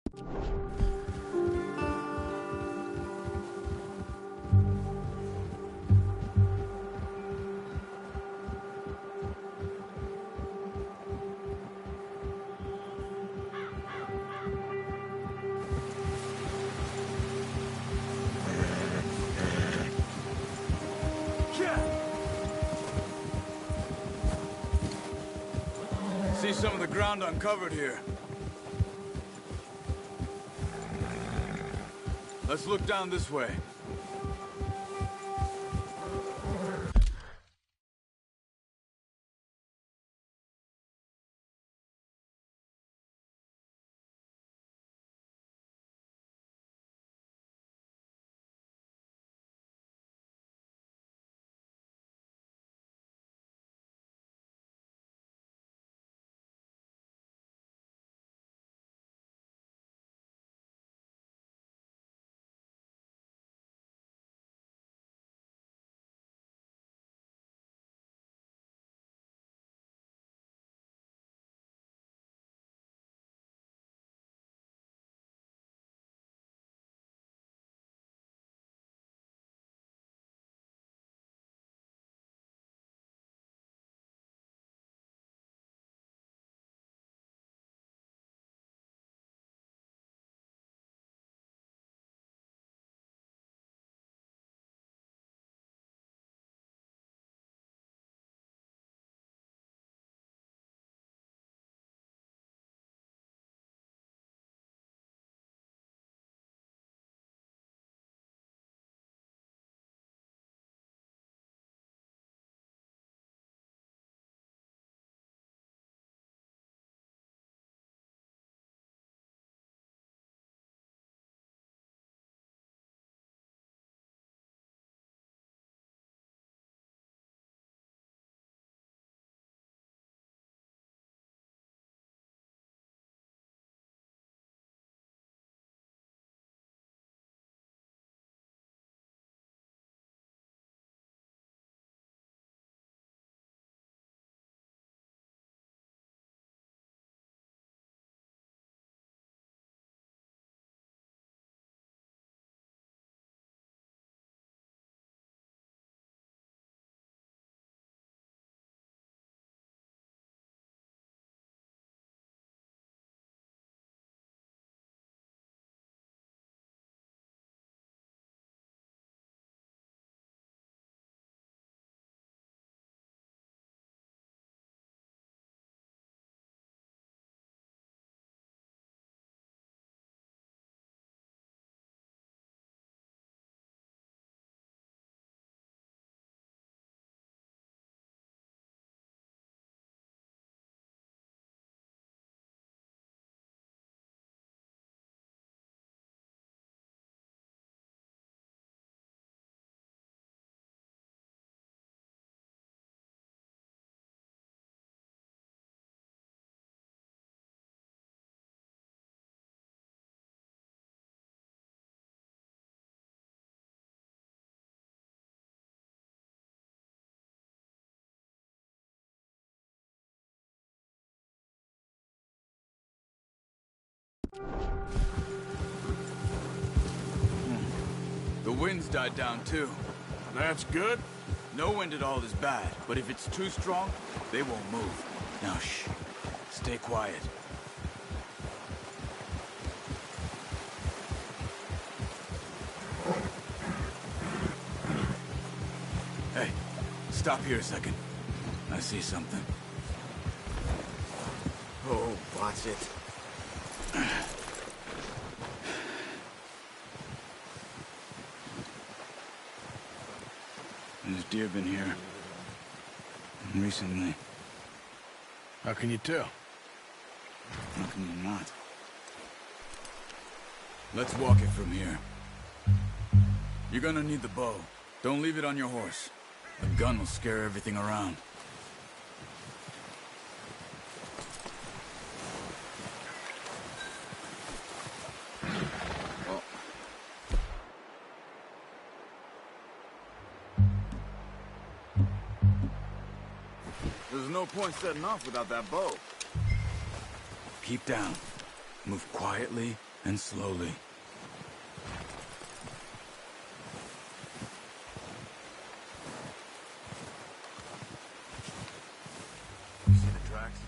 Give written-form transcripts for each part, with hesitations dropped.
See some of the ground uncovered here. Let's look down this way. The wind's died down too. That's good. No wind at all is bad, but if it's too strong, they won't move. Now shh. Stay quiet. Hey, stop here a second. I see something. Oh, watch it. There's deer been here. Recently. How can you tell? How can you not? Let's walk it from here. You're gonna need the bow. Don't leave it on your horse. The gun will scare everything around. There's no point setting off without that bow. Keep down. Move quietly And slowly. You see the tracks?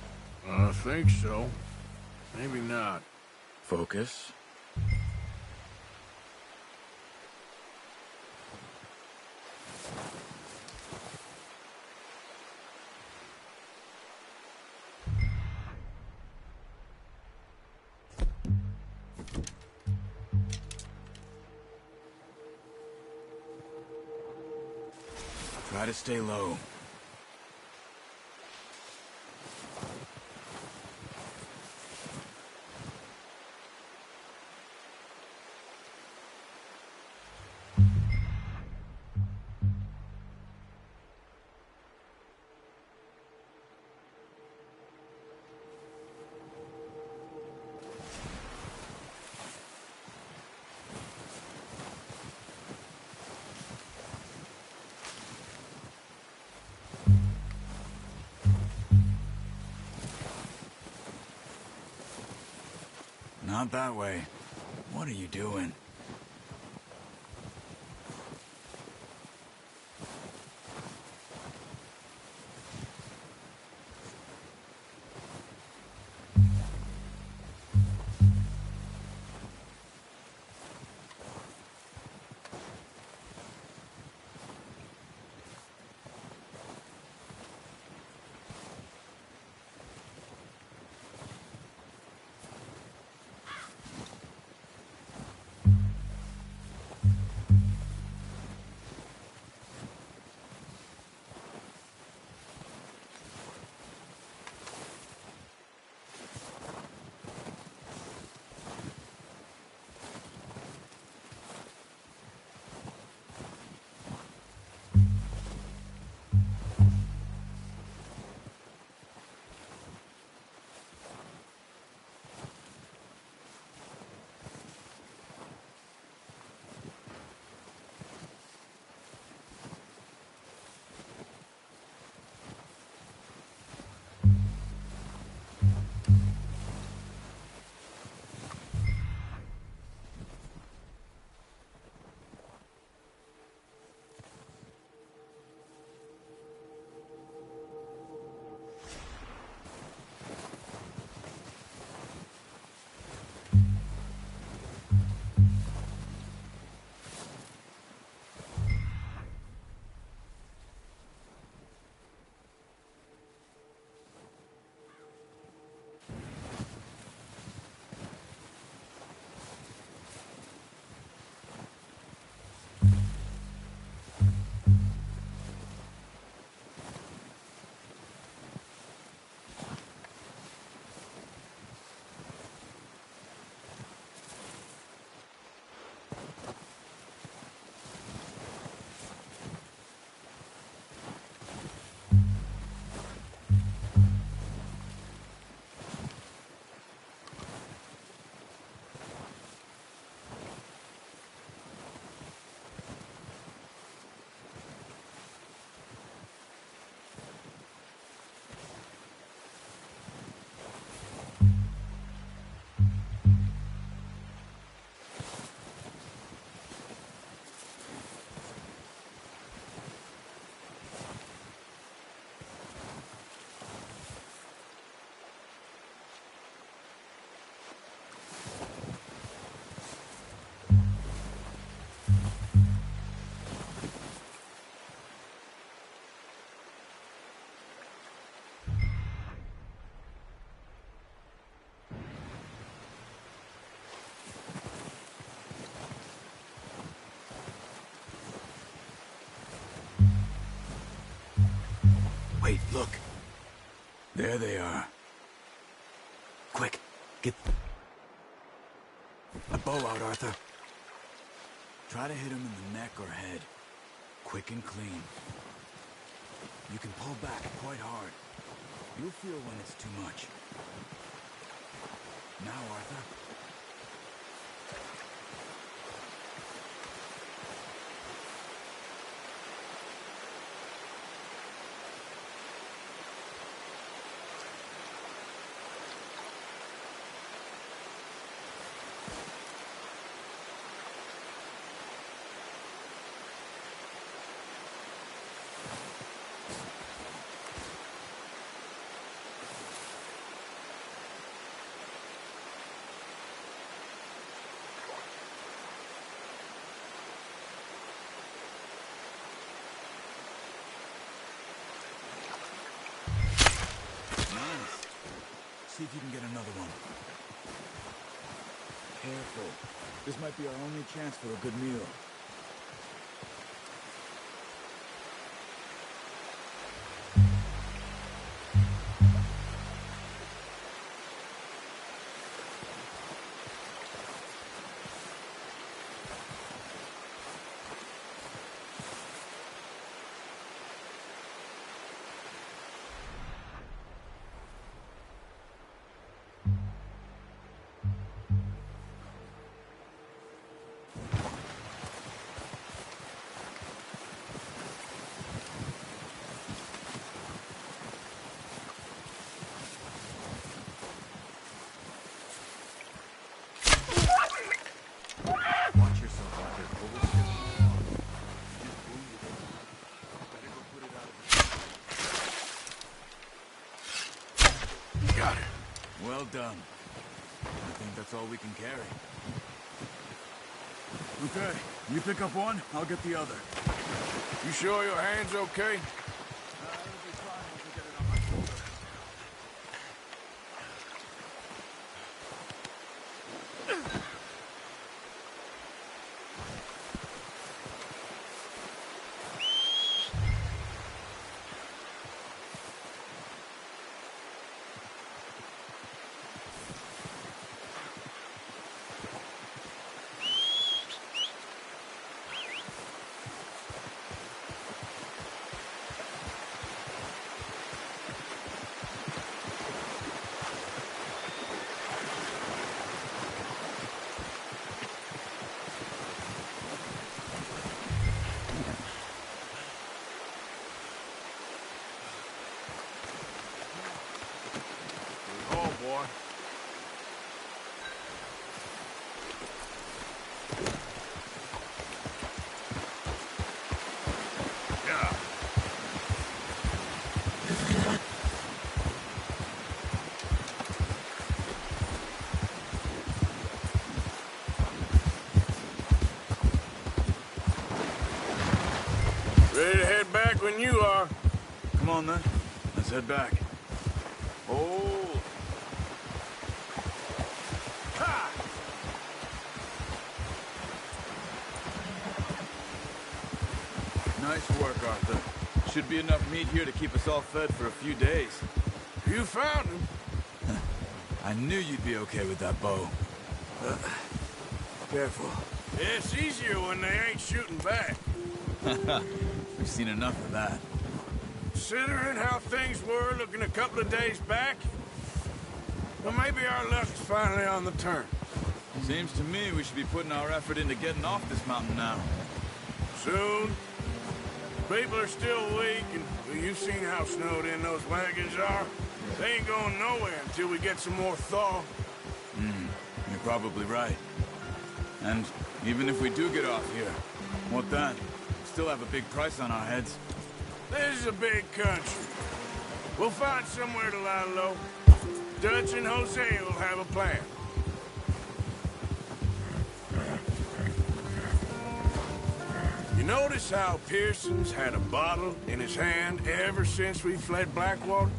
I think so. Maybe not. Focus. Try to stay low. Not that way. What are you doing? Wait, look. There they are. Quick, get a bow out, Arthur. Try to hit him in the neck or head. Quick and clean. You can pull back quite hard. You'll feel when it's too much. Now, Arthur. if you can get another one. Careful. This might be our only chance for a good meal. Watch yourself out there, Cole. Just boom it. Better go put it out of the... Got it. Well done. I think that's all we can carry. Okay, you pick up one, I'll get the other. You sure your hand's okay? It'll be fine once we get it on my shoulder. Oh, boy. Yeah. Ready to head back when you are. Come on then, let's head back. Oh. Ha! Nice work, Arthur. Should be enough meat here to keep us all fed for a few days. You found him. I knew you'd be okay with that bow. Careful. It's easier when they ain't shooting back. We've seen enough of that. Considering how things were looking a couple of days back, well, maybe our luck's finally on the turn. Seems to me we should be putting our effort into getting off this mountain now. Soon. People are still weak, and well, you've seen how snowed in those wagons are. They ain't going nowhere until we get some more thaw. You're probably right. And even if we do get off here, what then? We still have a big price on our heads. This is a big country. We'll find somewhere to lie low. Dutch and Jose will have a plan. You notice how Pearson's had a bottle in his hand ever since we fled Blackwater?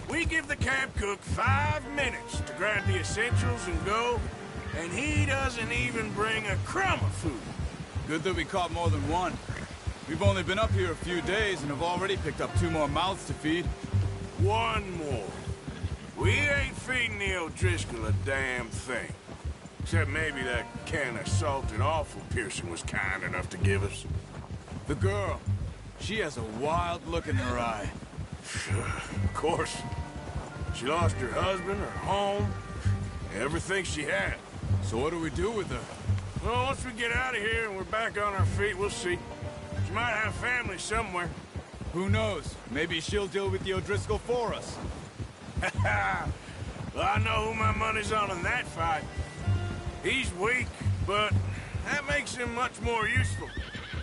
We give the camp cook 5 minutes to grab the essentials and go, and he doesn't even bring a crumb of food. Good that we caught more than one. We've only been up here a few days and have already picked up 2 more mouths to feed. One more. We ain't feeding the O'Driscoll a damn thing. Except maybe that can of salted offal Pearson was kind enough to give us. The girl. She has a wild look in her eye. Of course. She lost her husband, her home, everything she had. So what do we do with her? Well, once we get out of here and we're back on our feet, we'll see. She might have family somewhere. Who knows? Maybe she'll deal with the O'Driscoll for us. Well, I know who my money's on in that fight. He's weak, but that makes him much more useful.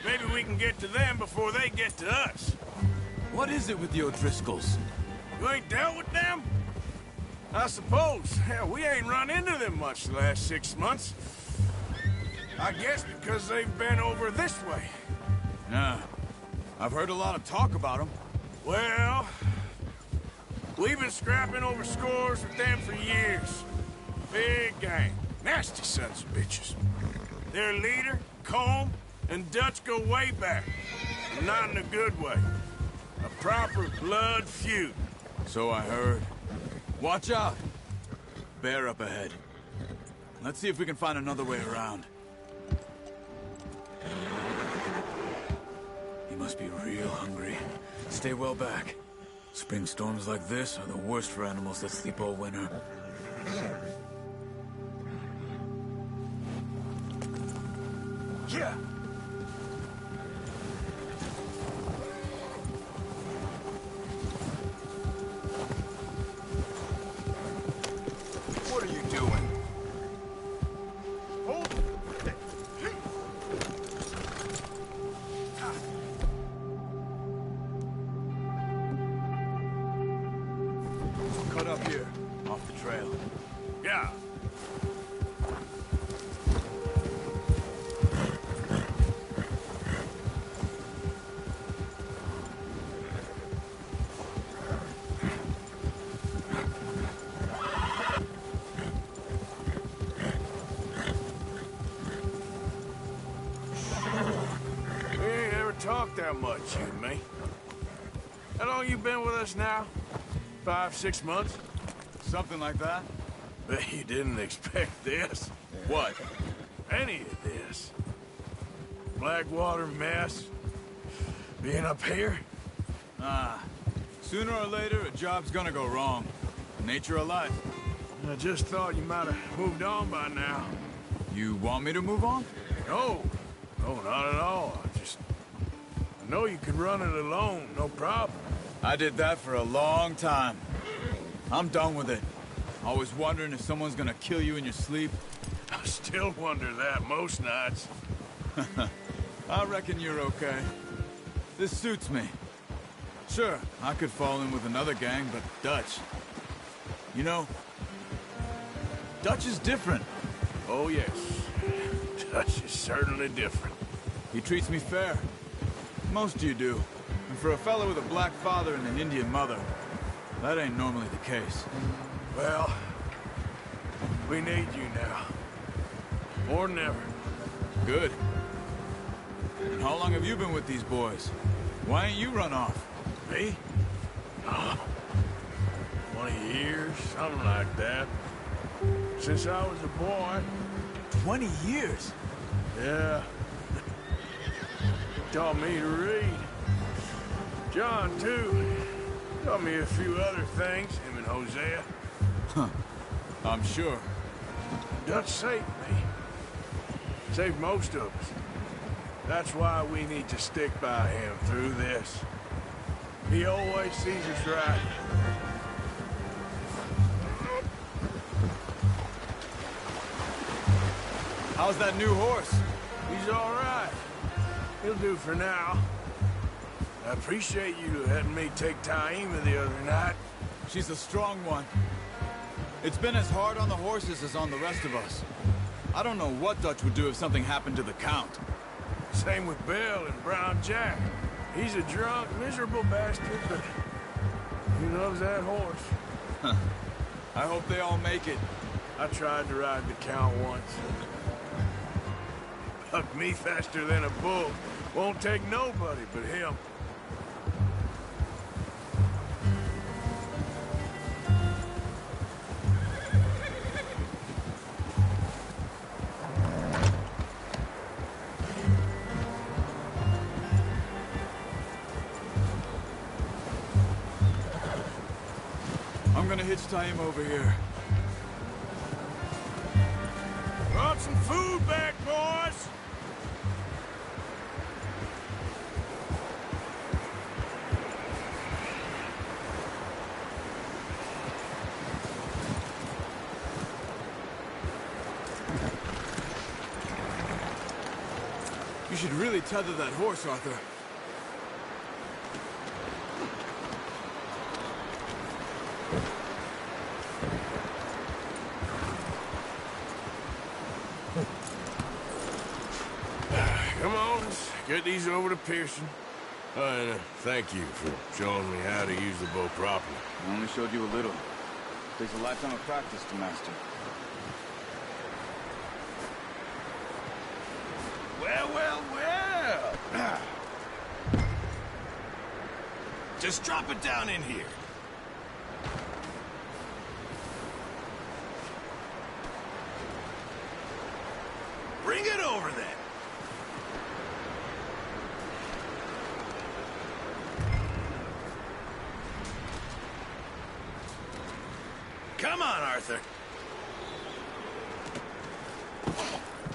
Maybe we can get to them before they get to us. What is it with the O'Driscolls? You ain't dealt with them? I suppose. Hell, we ain't run into them much the last 6 months. I guess because they've been over this way. Nah. I've heard a lot of talk about them. Well, We've been scrapping over scores with them for years. Big gang. Nasty sons of bitches. Their leader, Colm, and Dutch go way back. Not in a good way. A proper blood feud. So I heard. Watch out! Bear up ahead. Let's see if we can find another way around. He must be real hungry. Stay well back. Spring storms like this are the worst for animals that sleep all winter. Yeah! What are you doing? Hold it! Cut up here, off the trail. Yeah. We ain't ever talked that much, you and me. How long you been with us now? 5, 6 months? Something like that? Bet you didn't expect this. What? Any of this. Blackwater mess. Being up here? Sooner or later, a job's gonna go wrong. Nature of life. I just thought you might have moved on by now. You want me to move on? No. No, not at all. I know you could run it alone, no problem. I did that for a long time. I'm done with it. Always wondering if someone's gonna kill you in your sleep. I still wonder that most nights. I reckon you're okay. This suits me. Sure, I could fall in with another gang, but Dutch... You know, Dutch is different. Oh, yes. Dutch is certainly different. He treats me fair. Most of you do. And for a fellow with a black father and an Indian mother, that ain't normally the case. Well, we need you now. More than ever. Good. And how long have you been with these boys? Why ain't you run off? Me? Oh, 20 years, something like that. Since I was a boy. 20 years? Yeah. Taught me to read. John, too. Taught me a few other things, him and Hosea. Huh. I'm sure. Dutch saved me. Saved most of us. That's why we need to stick by him through this. He always sees us right. How's that new horse? He's all right. He'll do for now. I appreciate you letting me take Taima the other night. She's a strong one. It's been as hard on the horses as on the rest of us. I don't know what Dutch would do if something happened to the Count. Same with Bill and Brown Jack. He's a drunk, miserable bastard, but he loves that horse. I hope they all make it. I tried to ride the Count once. Bucked me faster than a bull. Won't take nobody but him. I'm gonna hitch Taima over here. Brought some food back, boys! You should really tether that horse, Arthur. Come on, let's get these over to Pearson. Thank you for showing me how to use the bow properly. I only showed you a little. Takes a lifetime of practice to master. Well, well, well! Just drop it down in here. Bring it over then. Come on, Arthur.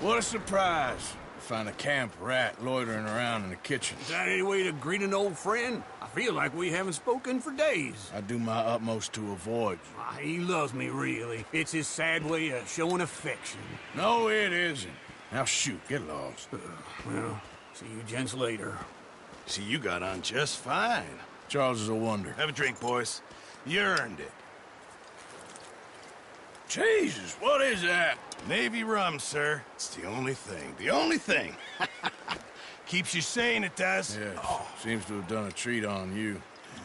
What a surprise. Find a camp rat loitering around in the kitchen. Is that any way to greet an old friend? I feel like we haven't spoken for days. I do my utmost to avoid you. He loves me, really. It's his sad way of showing affection. No, it isn't. Now shoot, get lost. Well, see you gents later. See, you got on just fine. Charles is a wonder. Have a drink, boys. You earned it. Jesus, what is that? Navy rum, sir. It's the only thing. The only thing. Keeps you sane, it does. Yes, seems to have done a treat on you.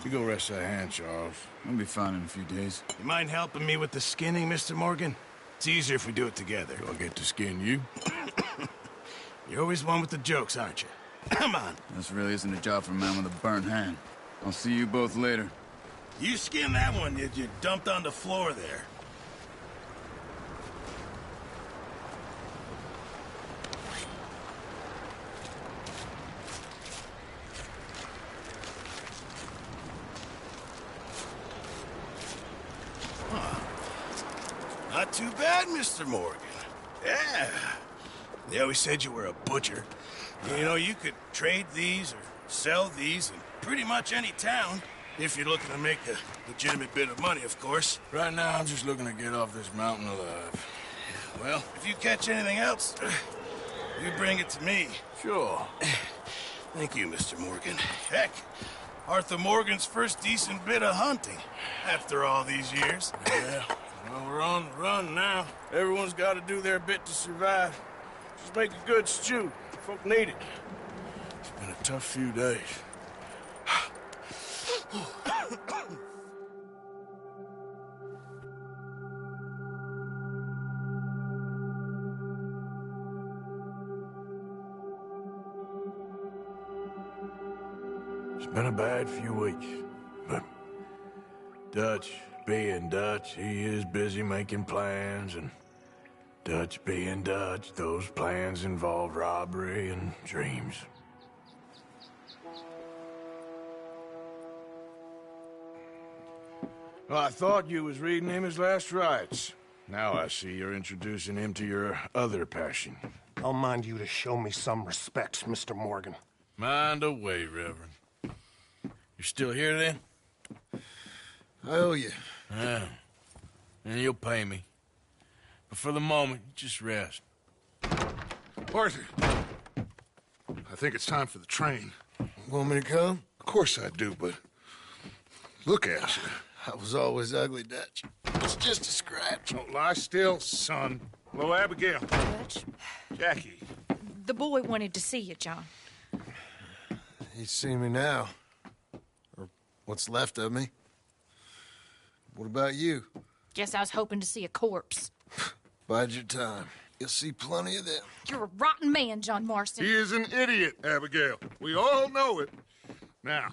You go rest that hand, Charles. I'll be fine in a few days. You mind helping me with the skinning, Mr. Morgan? It's easier if we do it together. Do I get to skin you? You're always one with the jokes, aren't you? Come on. This really isn't a job for a man with a burnt hand. I'll see you both later. You skin that one you dumped on the floor there. Not too bad, Mr. Morgan. Yeah. They always said you were a butcher. You know, you could trade these or sell these in pretty much any town, if you're looking to make a legitimate bit of money, of course. Right now, I'm just looking to get off this mountain alive. Well, if you catch anything else, you bring it to me. Sure. Thank you, Mr. Morgan. Heck, Arthur Morgan's first decent bit of hunting after all these years. Yeah. Well, we're on the run now. Everyone's got to do their bit to survive. Just make a good stew. Folk need it. It's been a tough few days. It's been a bad few weeks, but Dutch being Dutch, he is busy making plans, and Dutch being Dutch, those plans involve robbery and dreams. Well, I thought you was reading him his last rites. Now I see you're introducing him to your other passion. I'll mind you to show me some respect, Mr. Morgan. Mind away, Reverend. You're still here, then? I owe you. Yeah. And you'll pay me. But for the moment, just rest. Arthur, I think it's time for the train. Want me to come? Of course I do, but look at you. I was always ugly, Dutch. It's just a scratch. Don't lie still, son. Hello, Abigail. Dutch, Jackie. the boy wanted to see you, John. He's seen me now. Or what's left of me. What about you? Guess I was hoping to see a corpse. Bide your time. You'll see plenty of them. You're a rotten man, John Marston. He is an idiot, Abigail. We all know it. Now,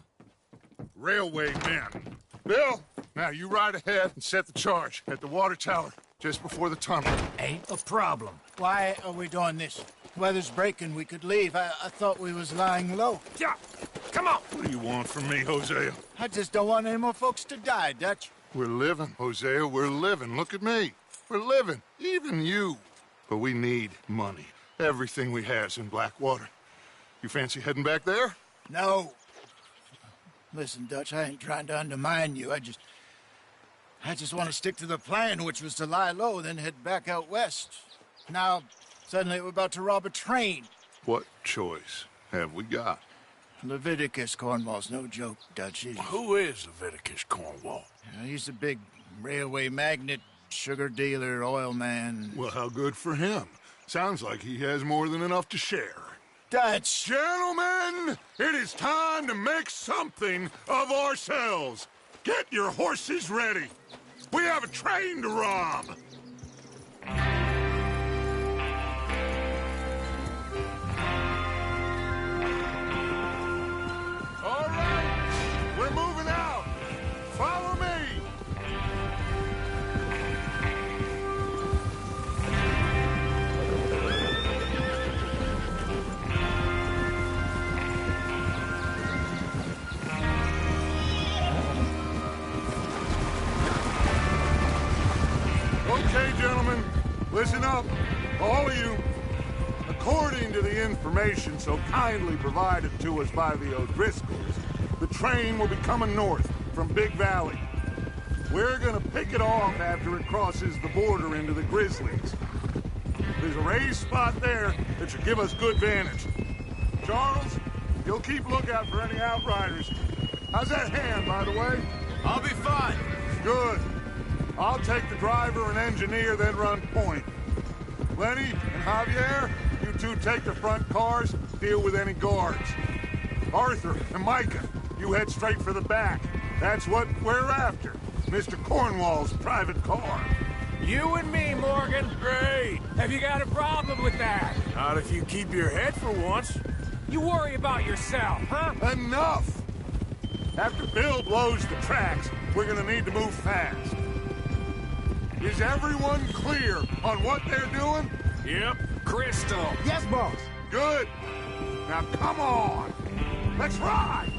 railway men. Bill, now you ride ahead and set the charge at the water tower just before the tunnel. Ain't a problem. Why are we doing this? Weather's breaking. We could leave. I thought we was lying low. Yeah, come on. What do you want from me, Hosea? I just don't want any more folks to die, Dutch. We're living, Hosea. We're living. Look at me. We're living. Even you. But we need money. Everything we has in Blackwater. You fancy heading back there? No. Listen, Dutch, I ain't trying to undermine you. I just want to stick to the plan, which was to lie low, then head back out west. Now, suddenly we're about to rob a train. What choice have we got? Leviticus Cornwall's no joke, Dutch. Who is Leviticus Cornwall? He's a big railway magnate, sugar dealer, oil man. Well, how good for him. Sounds like he has more than enough to share. Dutch! Gentlemen, it is time to make something of ourselves. Get your horses ready. We have a train to rob. All right, we're moving out. Follow me. Okay, gentlemen, listen up, all of you. According to the information so kindly provided to us by the O'Driscolls, the train will be coming north from Big Valley. We're gonna pick it off after it crosses the border into the Grizzlies. There's a raised spot there that should give us good vantage. Charles, you'll keep lookout for any outriders. How's that hand, by the way? I'll be fine. Good. I'll take the driver and engineer, then run point. Lenny and Javier, you two take the front cars, deal with any guards. Arthur and Micah, you head straight for the back. That's what we're after. Mr. Cornwall's private car. You and me, Morgan. Great. Have you got a problem with that? Not if you keep your head for once. You worry about yourself, huh? Enough! After Bill blows the tracks, we're gonna need to move fast. Is everyone clear on what they're doing? Yep. Crystal. Yes, boss. Good. Now come on. Let's ride.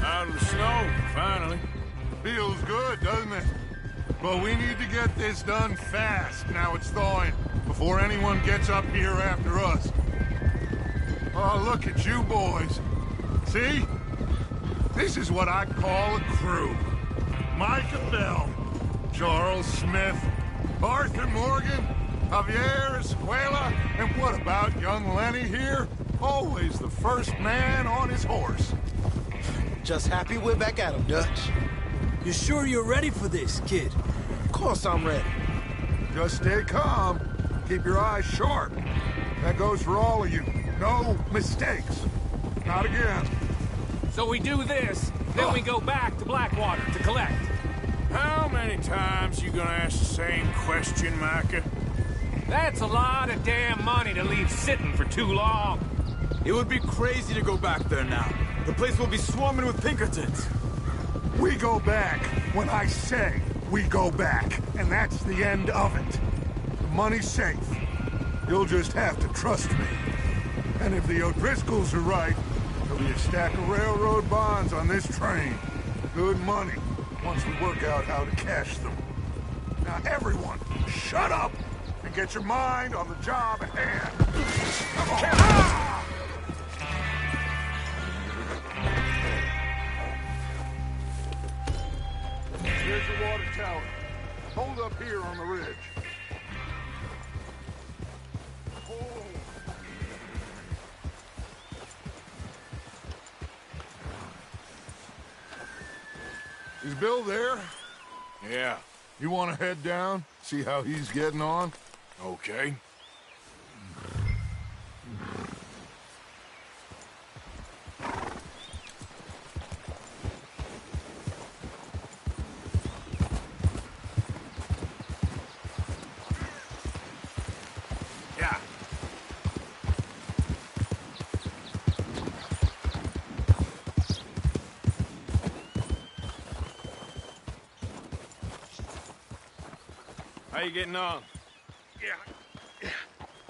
Out of the snow, finally. Feels good, doesn't it? But we need to get this done fast, now it's thawing, before anyone gets up here after us. Oh, look at you boys. See? This is what I call a crew. Micah Bell, Charles Smith, Arthur Morgan, Javier Escuela, and what about young Lenny here? Always the first man on his horse. Just happy we're back at him, Dutch. You sure you're ready for this, kid? Of course I'm ready. Just stay calm. Keep your eyes sharp. That goes for all of you. No mistakes. Not again. So we do this, then we go back to Blackwater to collect. How many times you gonna ask the same question, Micah? That's a lot of damn money to leave sitting for too long. It would be crazy to go back there now. The place will be swarming with Pinkertons. We go back when I say we go back, and that's the end of it. The money's safe. You'll just have to trust me. And if the O'Driscolls are right, there'll be a stack of railroad bonds on this train. Good money, once we work out how to cash them. Now everyone, shut up and get your mind on the job at hand. Come on! Here's the water tower. Hold up here on the ridge. Oh. Is Bill there? Yeah. You want to head down, see how he's getting on? Okay. Yeah. How you getting on? Yeah.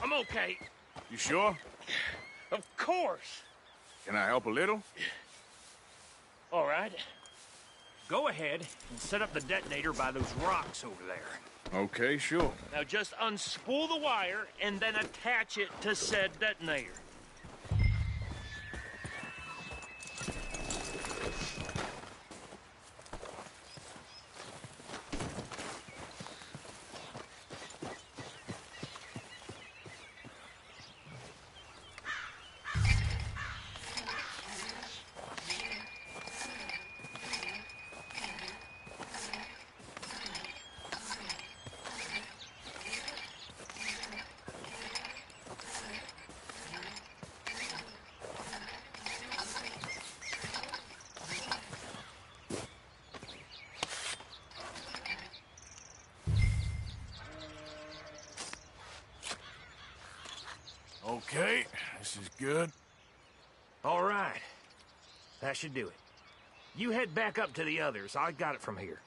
I'm okay. You sure? Of course. Can I help a little? All right. Go ahead and set up the detonator by those rocks over there. Okay, sure. Now just unspool the wire and then attach it to said detonator. Okay, this is good. All right. That should do it. You head back up to the others. I got it from here.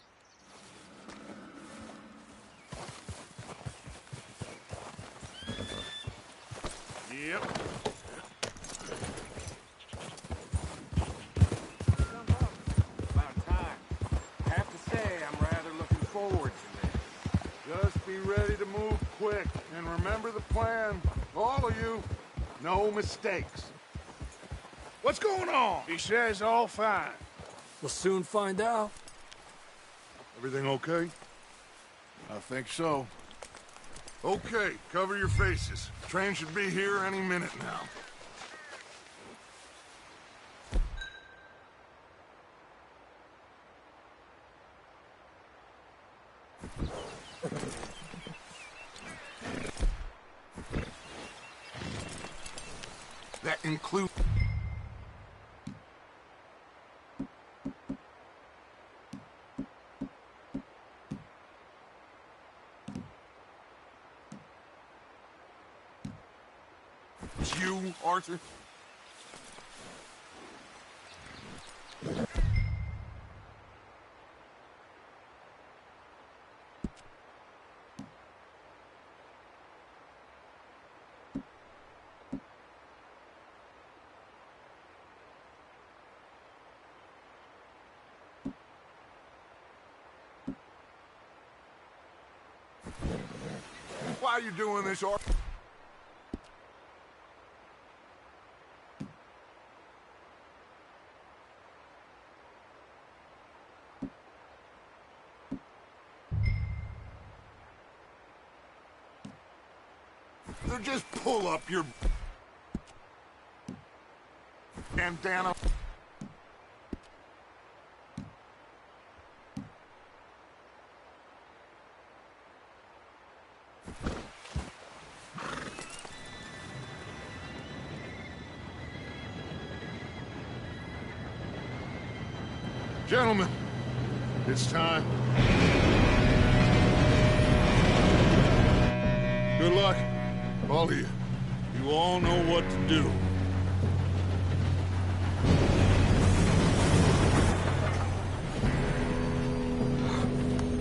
Yep. About time. I have to say, I'm rather looking forward to this. Just be ready to move quick, and remember the plan. All of you, no mistakes. What's going on? He says all fine. We'll soon find out. Everything okay? I think so. Okay, cover your faces. Train should be here any minute now. That includes... It's you, Arthur? Why are you doing this, Arthur? So just pull up your bandana. Gentlemen, it's time. Good luck, all of you. You all know what to do.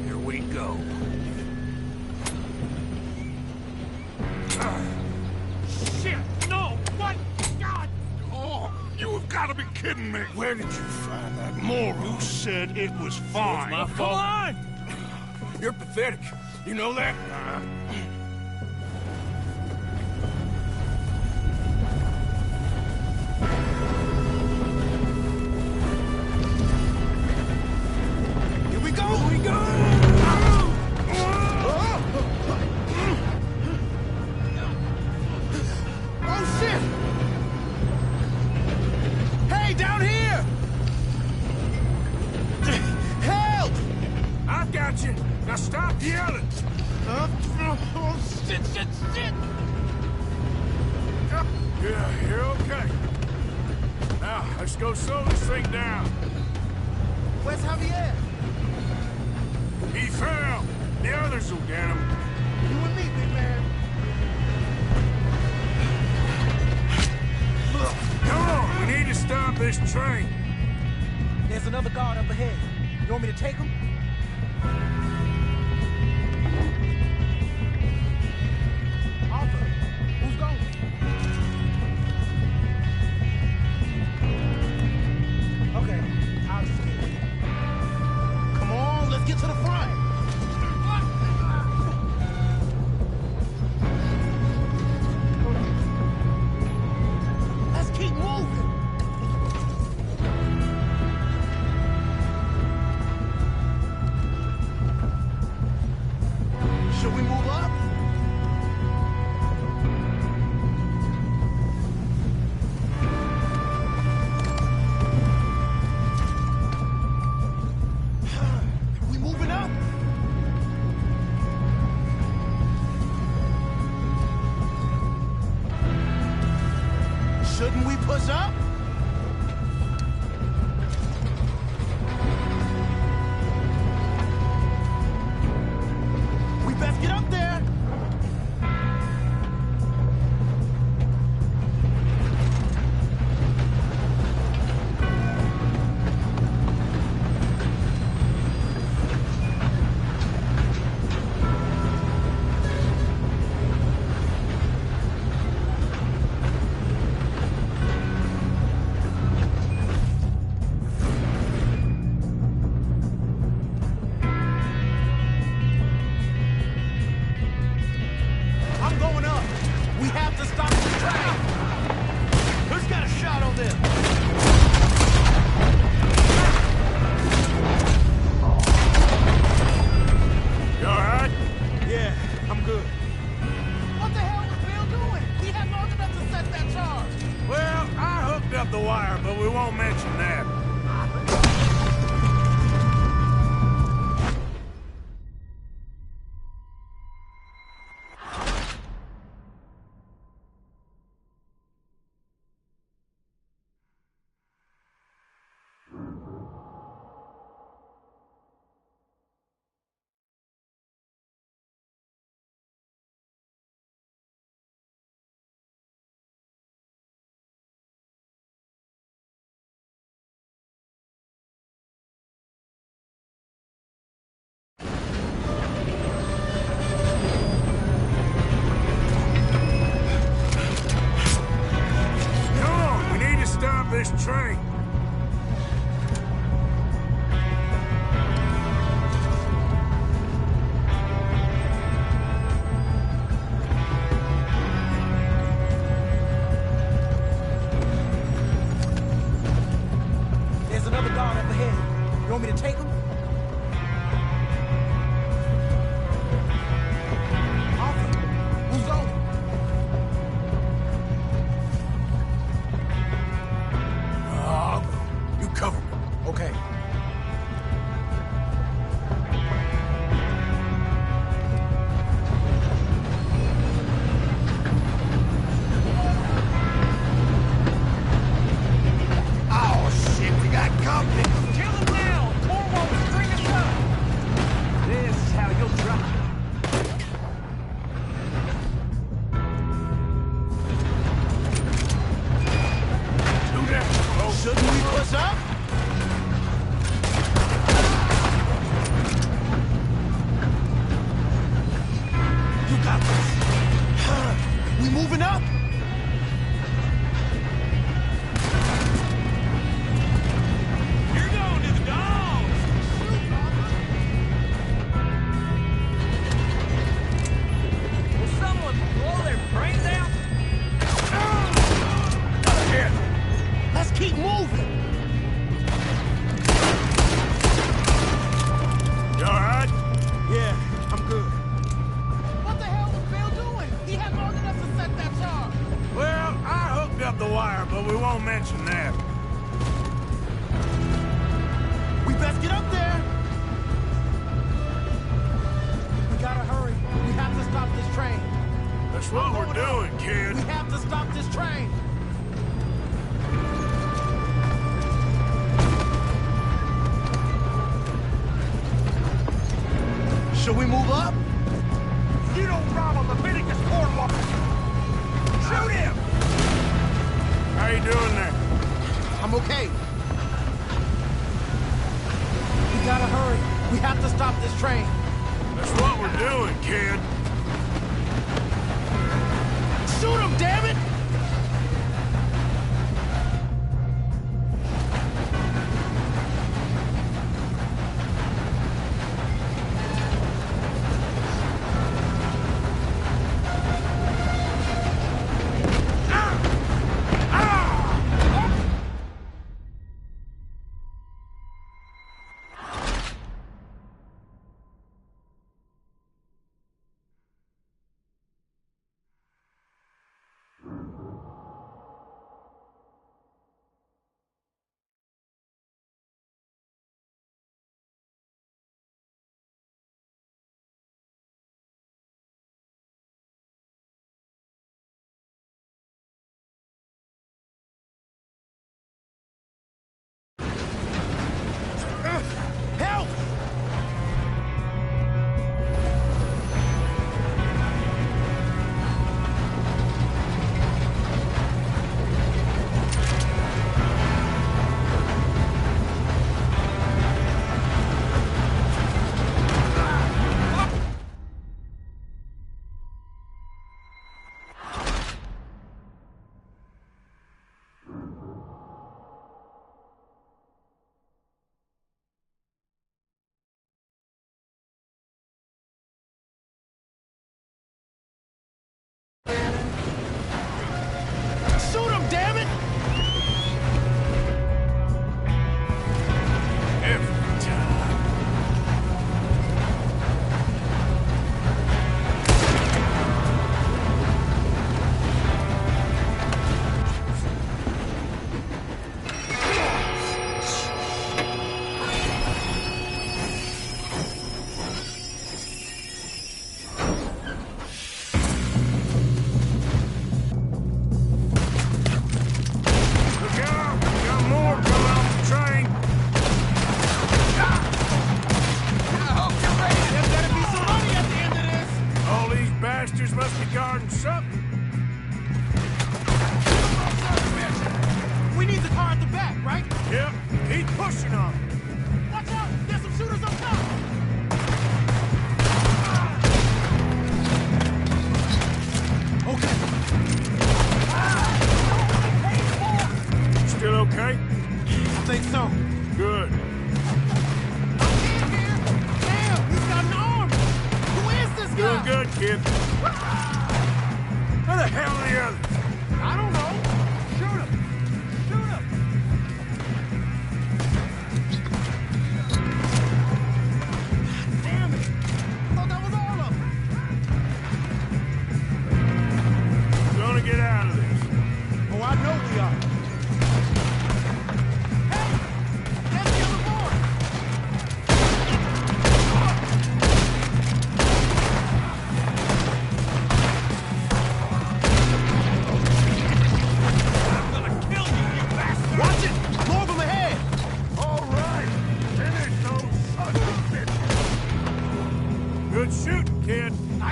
Here we go. Shit! No! What? God! Oh, you have got to be kidding me. Where did you find that moron? Who said it was fine? My Come fault. on! You're pathetic. You know that? Here we go! Here we go! Oh, shit! Hey, down here! Help! I've got you. Now stop yelling. Oh, shit! Yeah, you're okay. Now, let's go slow this thing down. Where's Javier? He fell. The others will get him. You and me, big man. Come on, we need to stop this train. There's another guard up ahead. You want me to take him? Arthur, who's going? Okay, I'll just get it. ahead. You want me to take them? Arthur, who's going? You cover me. Okay. Oh, shit, we got company. Kill him now! More won't string us up! This is how you'll drop. Do that. Oh, Shouldn't we push up? You got this. We moving up? You're going to the dogs! Will someone blow their brains out? Let's keep moving. You all right? Yeah, I'm good. What the hell was Bill doing? He had long enough to set that charge. Well, I hooked up the wire, but we won't mention that. We best get up there. We gotta hurry. We have to stop this train. That's what we're doing, kid. We have to stop this train. Should we move up? You don't rob a Leviticus boardwalk. Shoot him! How you doing there? I'm okay. We gotta hurry. We have to stop this train. That's what we're doing, kid. Shoot him, damn it! Help! Shoot him, damn it! Every time. Look out! Got more coming off the train. I hope you're ready. There's gotta be some money at the end of this. All these bastards must be guarding something. We need the car at the back, right? Yep, keep pushing on it. Watch out! There's some shooters up top! Okay. Still okay? I think so. Good. Damn, he's got an arm! Who is this guy? Doing good, kid. Where the hell are the others? I don't know. Shoot him! Shoot him!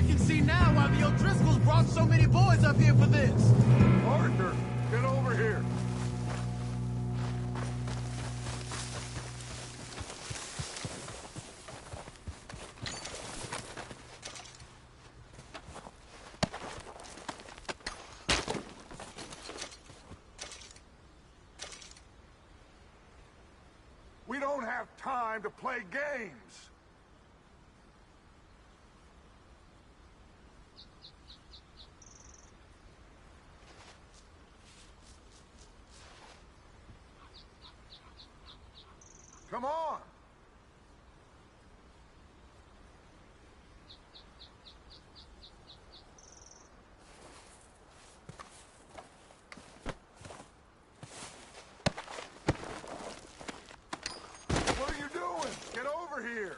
I can see now why the O'Driscolls brought so many boys up here for this. Arthur, get over here. We don't have time to play games. Come on! What are you doing? Get over here!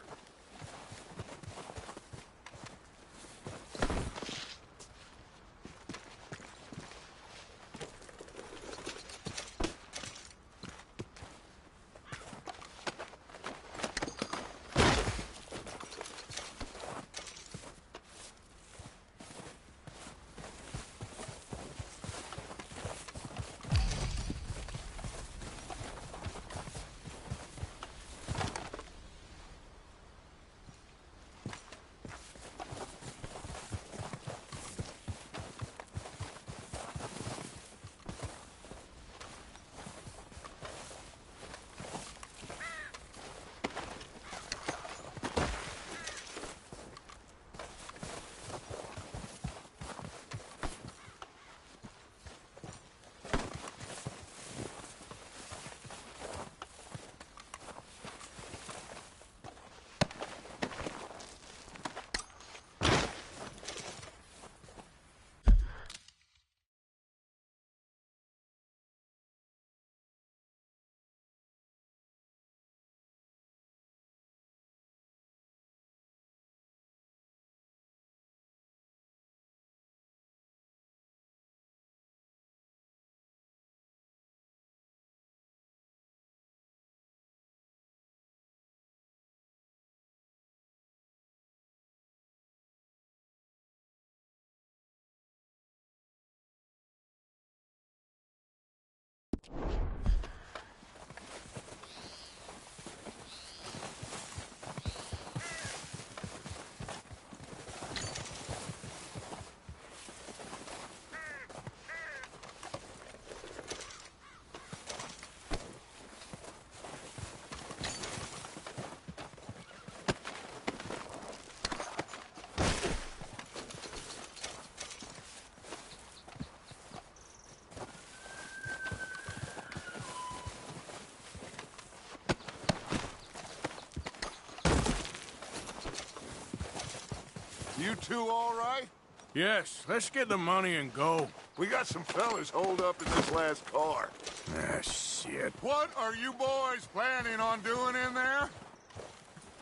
You two all right? Yes, let's get the money and go. We got some fellas holed up in this last car. Ah, shit. What are you boys planning on doing in there?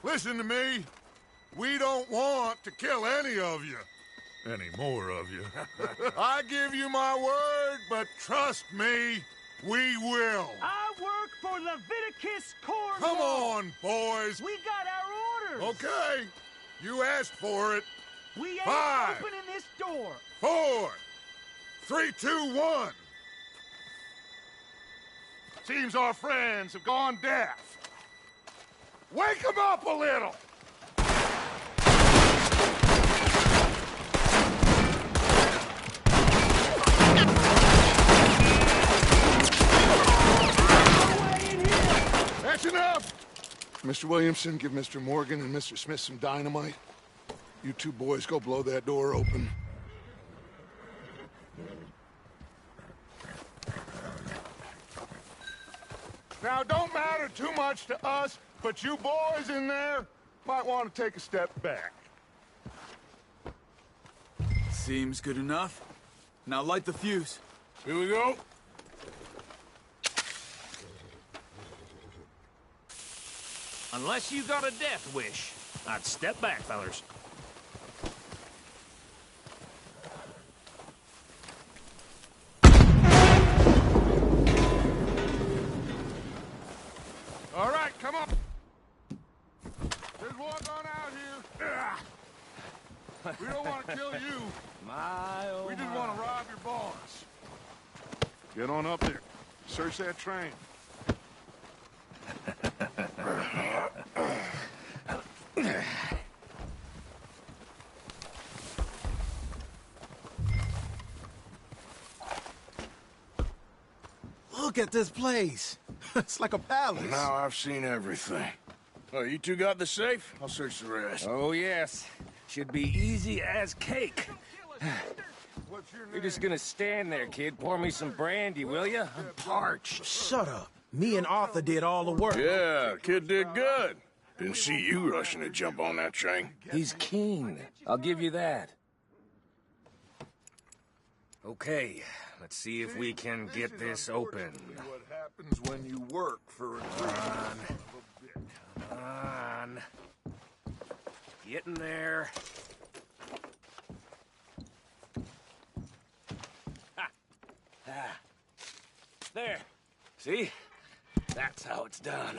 Listen to me. We don't want to kill any of you. Any more of you. I give you my word, but trust me, we will. I work for Leviticus Cornwall. Come on, boys. We got our orders. Okay. You asked for it. We ain't 5, opening this door. 4, 3, 2, 1. Seems our friends have gone deaf. Wake them up a little. That's enough! Mr. Williamson, give Mr. Morgan and Mr. Smith some dynamite. You two boys go blow that door open. Now, don't matter too much to us, but you boys in there might want to take a step back. Seems good enough. Now light the fuse. Here we go. Unless you got a death wish, I'd step back, fellers. All right, come on. There's one gone out here. We don't want to kill you. My, oh We just my. want to rob your boss. Get on up there. Search that train. Look at this place. It's like a palace. Now I've seen everything. Oh, you two got the safe? I'll search the rest. Oh, yes. Should be easy as cake. What's your name? You're just gonna stand there, kid. Pour me some brandy, will you? I'm parched. Shut up. Me and Arthur did all the work. Yeah, kid did good. Didn't see you rushing to jump on that train. He's keen. I'll give you that. Okay, let's see if we can get this open. What happens when you work for a Come on. Get in there. Ha. Ah. There. See? That's how it's done.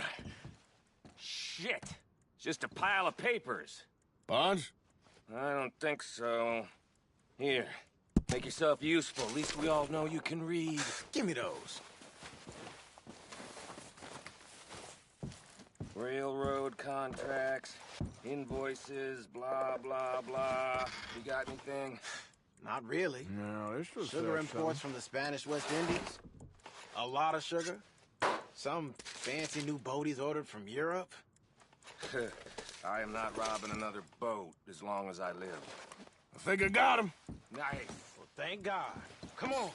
Shit. It's just a pile of papers. Bonds? I don't think so. Here. Make yourself useful. At least we all know you can read. Give me those. Railroad contracts, invoices, blah, blah, blah. You got anything? Not really. No, this was Sugar imports from the Spanish West Indies. A lot of sugar. Some fancy new boat he's ordered from Europe. I am not robbing another boat as long as I live. I think I got him. Nice. Well, thank God. Come on.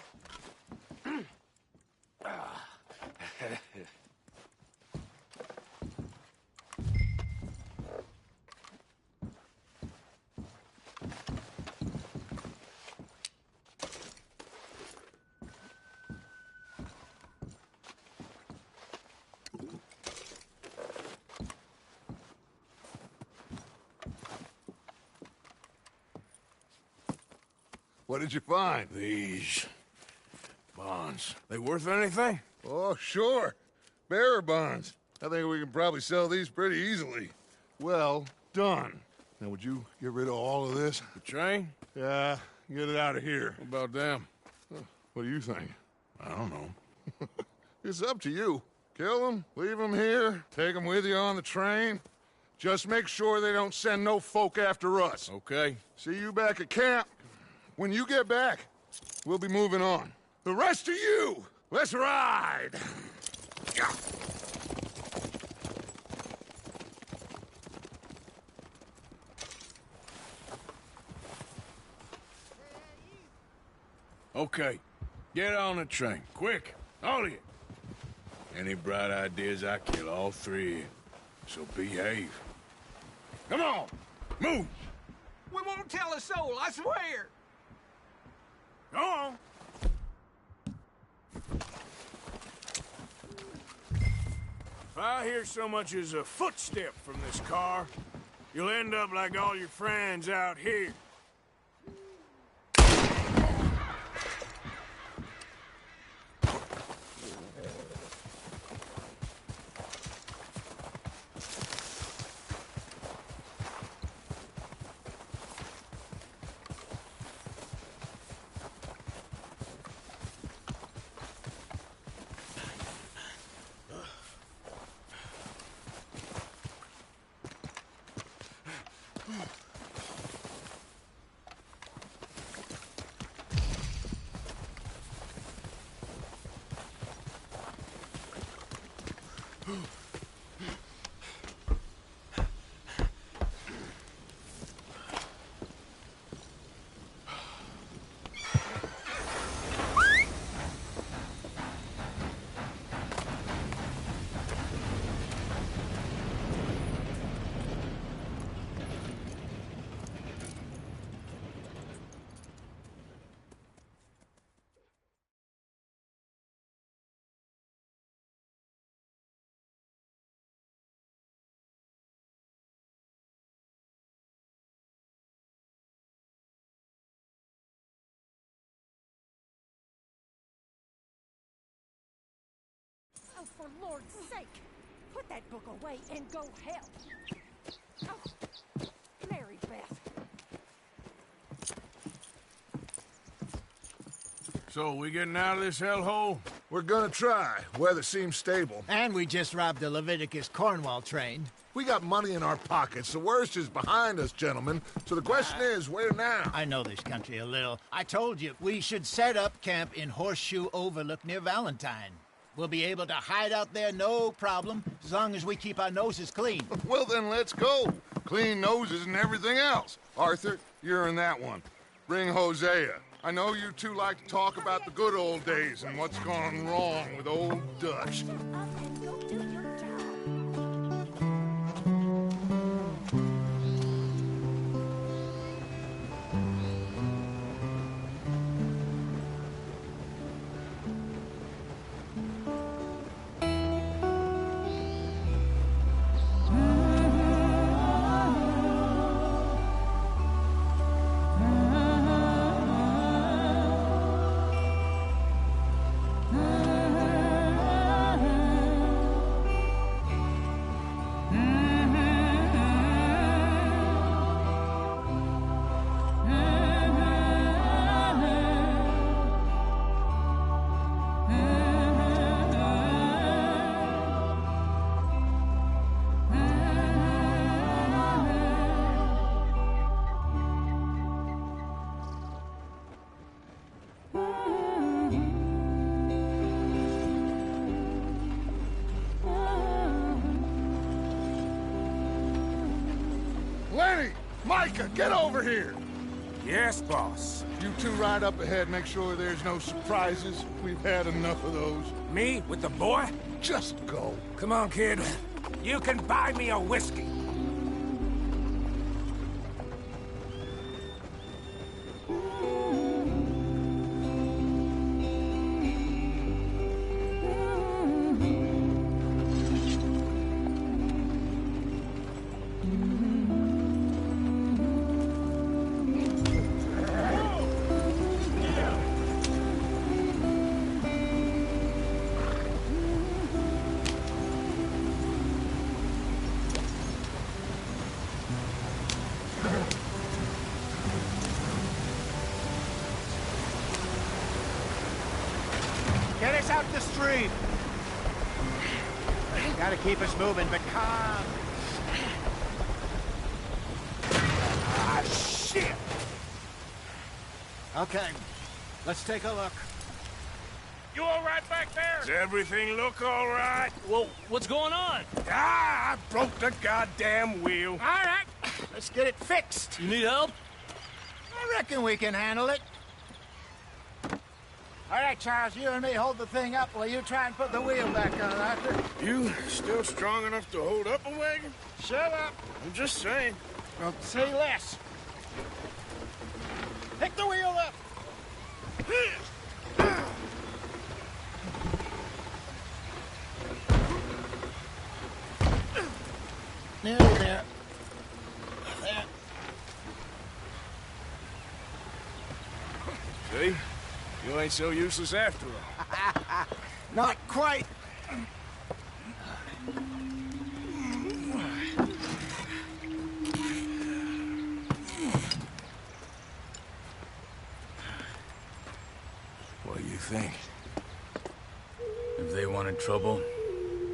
What did you find? These bonds. They worth anything? Oh, sure. Bearer bonds. I think we can probably sell these pretty easily. Well done. Now, would you get rid of all of this? The train? Yeah, get it out of here. What about them? What do you think? I don't know. It's up to you. Kill them, leave them here, take them with you on the train. Just make sure they don't send no folk after us. Okay. See you back at camp. When you get back, we'll be moving on. The rest of you, let's ride! Yeah. Okay. Get on the train. Quick. All of you. Any bright ideas, I kill all three of you. So behave. Come on! Move! We won't tell a soul, I swear. Go on! If I hear so much as a footstep from this car, you'll end up like all your friends out here. Oh, for Lord's sake, put that book away and go help. Oh, Mary Beth. So, we getting out of this hellhole? We're gonna try. Weather seems stable. And we just robbed the Leviticus Cornwall train. We got money in our pockets. The worst is behind us, gentlemen. So the question is, where now? I know this country a little. I told you, we should set up camp in Horseshoe Overlook near Valentine. We'll be able to hide out there, no problem, as long as we keep our noses clean. Well, then let's go. Clean noses and everything else. Arthur, you're in that one. Bring Hosea. I know you two like to talk about the good old days and what's gone wrong with old Dutch. Lenny! Micah, get over here! Yes, boss. You two ride up ahead, make sure there's no surprises. We've had enough of those. Me with the boy? Just go. Come on, kid. You can buy me a whiskey. Get us out the stream. Gotta keep us moving, but calm. Ah, shit! Okay, let's take a look. You all right back there? Does everything look all right? Well, what's going on? Ah, I broke the goddamn wheel. All right, let's get it fixed. You need help? I reckon we can handle it. All right, Charles, you and me hold the thing up while you try and put the wheel back on, Arthur. You still strong enough to hold up a wagon? Shut up. I'm just saying. Well, say less. Pick the wheel up. Nearly there. There. See? You ain't so useless after all. Not quite. What do you think? If they wanted trouble,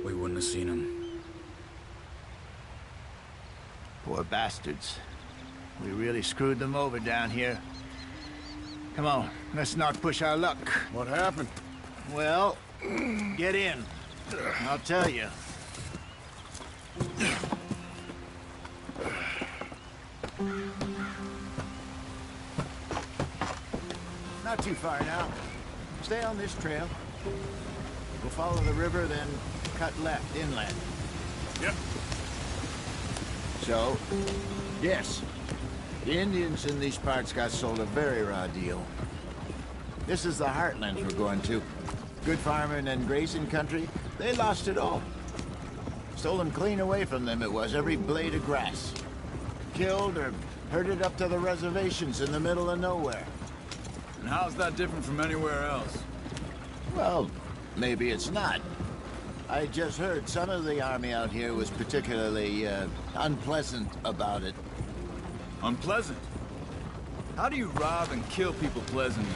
we wouldn't have seen them. Poor bastards. We really screwed them over down here. Come on, let's not push our luck. What happened? Well, get in. I'll tell you. Not too far now. Stay on this trail. We'll follow the river, then cut left inland. Yep. So, yes, the Indians in these parts got sold a very raw deal. This is the heartland we're going to. Good farming and grazing country, they lost it all. Stolen clean away from them it was, every blade of grass. Killed or herded up to the reservations in the middle of nowhere. And how's that different from anywhere else? Well, maybe it's not. I just heard some of the army out here was particularly, unpleasant about it. Unpleasant? How do you rob and kill people pleasantly?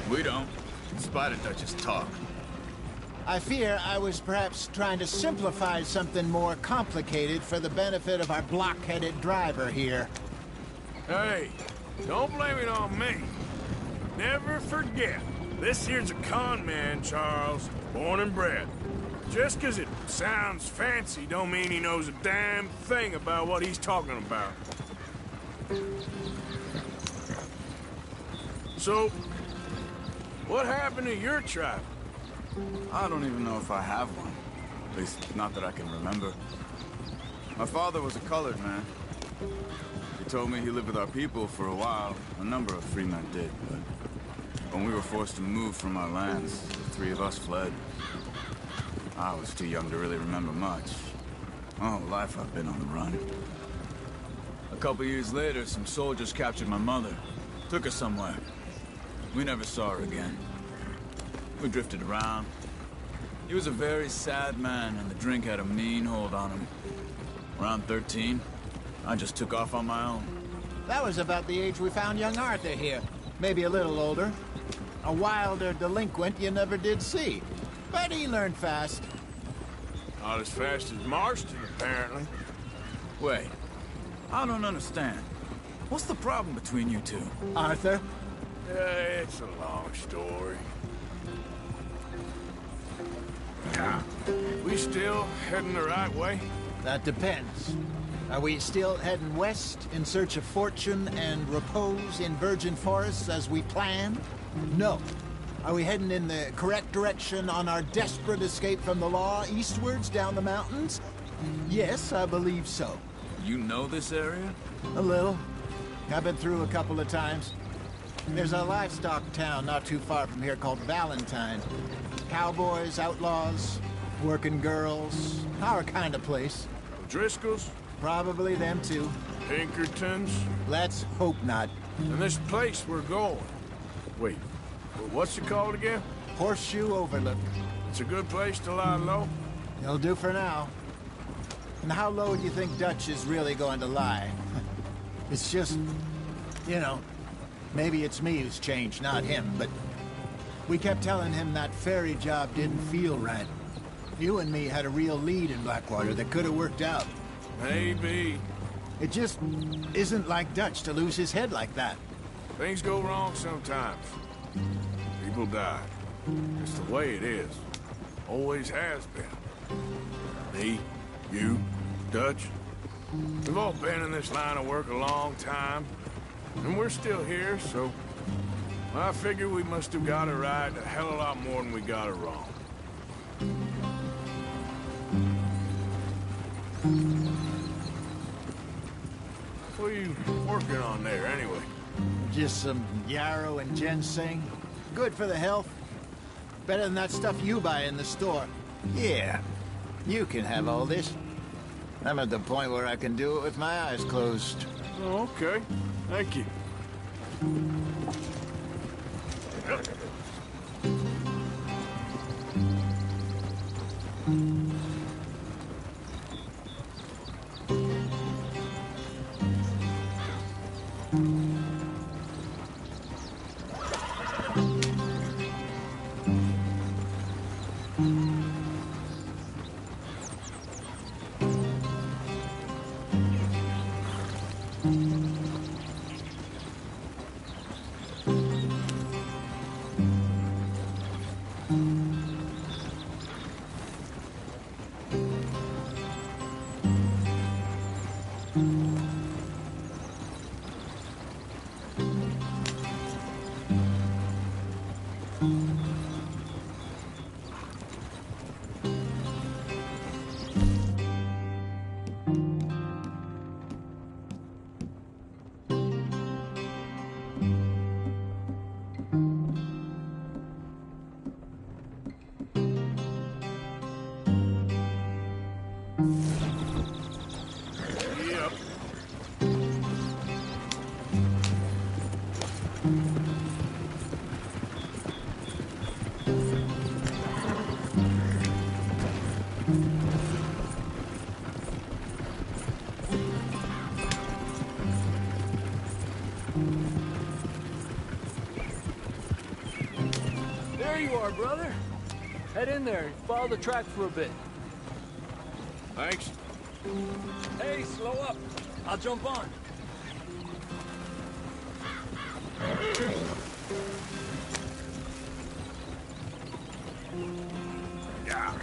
We don't. in spite of Dutch's talk. I fear I was perhaps trying to simplify something more complicated for the benefit of our blockheaded driver here. Hey, don't blame it on me. Never forget, this here's a con man, Charles, born and bred. Just 'cause it sounds fancy don't mean he knows a damn thing about what he's talking about. So, what happened to your tribe? I don't even know if I have one. At least, not that I can remember. My father was a colored man. He told me he lived with our people for a while. A number of free men did, but when we were forced to move from our lands, the three of us fled. I was too young to really remember much. My whole life I've been on the run. A couple years later, some soldiers captured my mother. Took her somewhere. We never saw her again. We drifted around. He was a very sad man, and the drink had a mean hold on him. Around 13, I just took off on my own. That was about the age we found young Arthur here. Maybe a little older. A wilder delinquent you never did see. But he learned fast. Not as fast as Marston, apparently. Wait, I don't understand. What's the problem between you two? Arthur? It's a long story. We still heading the right way? That depends. Are we still heading west in search of fortune and repose in virgin forests as we planned? No. Are we heading in the correct direction on our desperate escape from the law eastwards down the mountains? Yes, I believe so. You know this area? A little. I've been through a couple of times. There's a livestock town not too far from here called Valentine. Cowboys, outlaws, working girls, our kind of place. Driscoll's? Probably them too. Pinkertons? Let's hope not. And this place we're going. Wait, what's it called again? Horseshoe Overlook. It's a good place to lie low? It'll do for now. And how low do you think Dutch is really going to lie? It's just, you know, maybe it's me who's changed, not him, but we kept telling him that ferry job didn't feel right. You and me had a real lead in Blackwater that could have worked out. Maybe. It just isn't like Dutch to lose his head like that. Things go wrong sometimes. People die. It's the way it is. Always has been. Me, you, Dutch. We've all been in this line of work a long time. And we're still here, so I figure we must have got it right a hell of a lot more than we got it wrong. What are you working on there, anyway? Just some yarrow and ginseng. Good for the health. Better than that stuff you buy in the store. Yeah, you can have all this. I'm at the point where I can do it with my eyes closed. Oh, okay. Thank you. you are, brother. Head in there and follow the track for a bit. Thanks. Hey, slow up. I'll jump on. Yeah.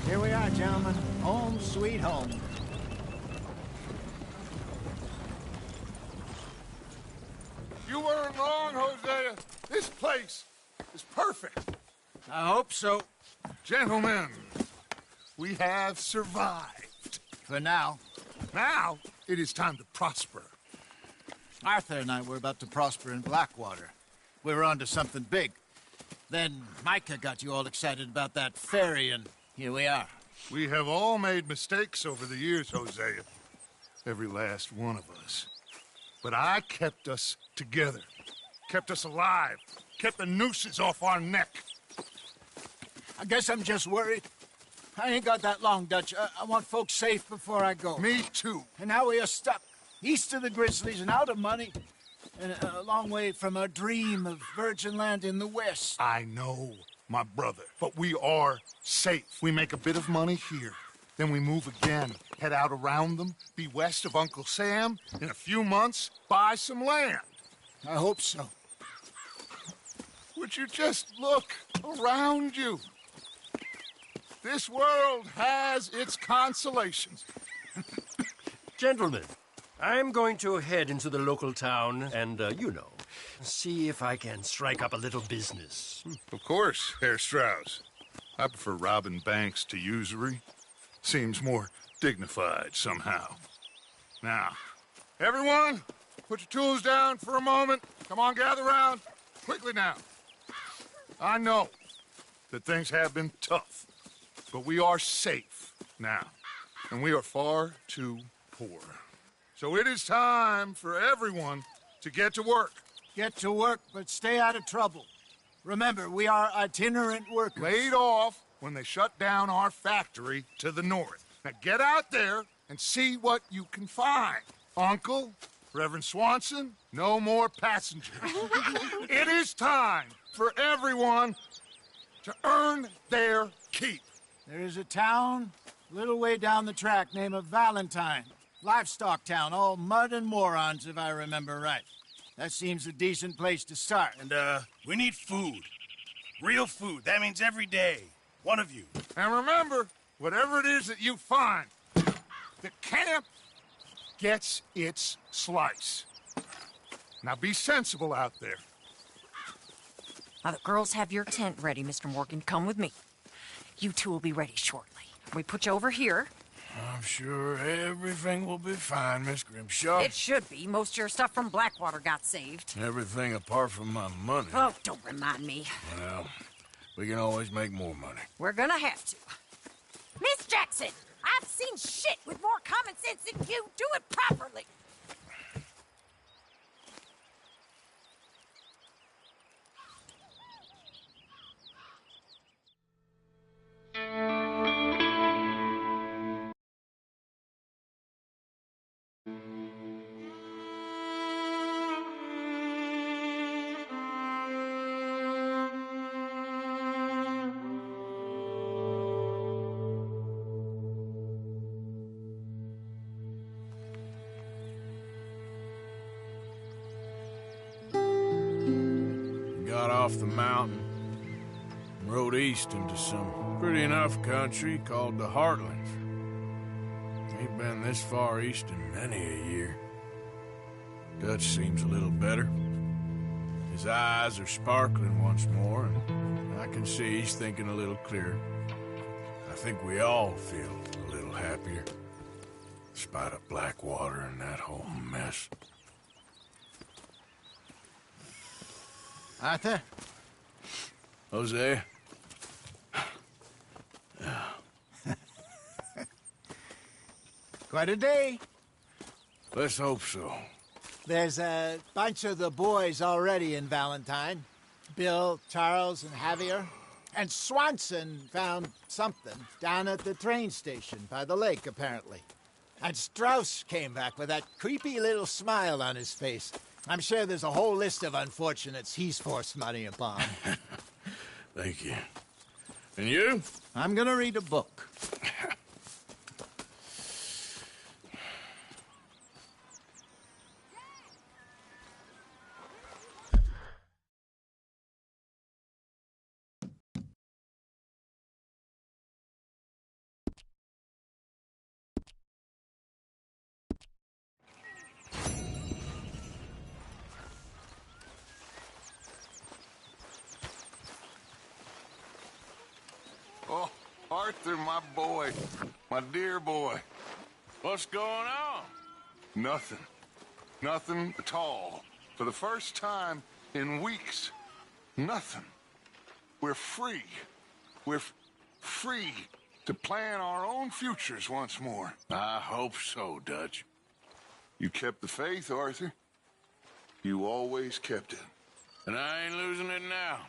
Here we are, gentlemen. Home sweet home. You weren't wrong, Hosea. This place is perfect. I hope so. Gentlemen, we have survived. For now. Now, it is time to prosper. Arthur and I were about to prosper in Blackwater. We were on to something big. Then Micah got you all excited about that ferry, and here we are. We have all made mistakes over the years, Hosea. Every last one of us. But I kept us together. Kept us alive. Kept the nooses off our neck. I guess I'm just worried. I ain't got that long, Dutch. I want folks safe before I go. Me too. And now we are stuck. East of the Grizzlies and out of money. And a long way from our dream of virgin land in the west. I know, my brother. But we are safe. We make a bit of money here. Then we move again, head out around them, be west of Uncle Sam. In a few months, buy some land. I hope so. Would you just look around you? This world has its consolations. Gentlemen, I'm going to head into the local town and, see if I can strike up a little business. Of course, Herr Strauss. I prefer robbing banks to usury. Seems more dignified somehow. Now, everyone, put your tools down for a moment. Come on, gather round. Quickly now. I know that things have been tough, but we are safe now, and we are far too poor. So it is time for everyone to get to work. Get to work, but stay out of trouble. Remember, we are itinerant workers. Laid off when they shut down our factory to the north. Now get out there and see what you can find. Uncle, Reverend Swanson, no more passengers. It is time for everyone to earn their keep. There is a town a little way down the track named Valentine. Livestock town, all mud and morons, if I remember right. That seems a decent place to start. And, we need food. Real food. That means every day. One of you. And remember, whatever it is that you find, the camp gets its slice. Now be sensible out there. Now the girls have your tent ready, Mr. Morgan. Come with me. You two will be ready shortly. We put you over here. I'm sure everything will be fine, Miss Grimshaw. It should be. Most of your stuff from Blackwater got saved. Everything apart from my money. Oh, don't remind me. Well, we can always make more money. We're gonna have to. Miss Jackson, I've seen shit with more common sense than you. Do it properly. Got off the mountain and rode east into some pretty enough country called the Heartlands. Ain't been this far east in many a year. Dutch seems a little better. His eyes are sparkling once more, and I can see he's thinking a little clearer. I think we all feel a little happier, in spite of Blackwater and that whole mess. Arthur? Jose? Quite a day. Let's hope so. There's a bunch of the boys already in Valentine. Bill, Charles, and Javier. And Swanson found something down at the train station by the lake, apparently. And Strauss came back with that creepy little smile on his face. I'm sure there's a whole list of unfortunates he's forced money upon. Thank you. And you? I'm gonna read a book. Oh, Arthur, my boy. My dear boy. What's going on? Nothing. Nothing at all. For the first time in weeks. Nothing. We're free. We're free to plan our own futures once more. I hope so, Dutch. You kept the faith, Arthur. You always kept it. And I ain't losing it now.